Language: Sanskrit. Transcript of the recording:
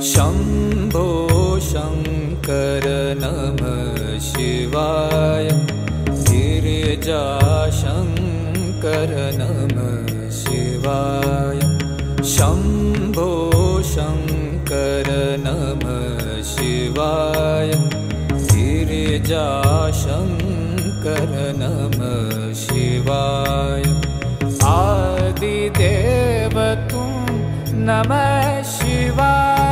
शम्भो शङ्कर नमः शिवाय। गिरिजाशङ्कर नमः शिवाय। शम्भो शङ्कर नमः शिवाय। गिरिजाशङ्कर नमः शिवाय। आदिदेव तुम नमः शिवाय।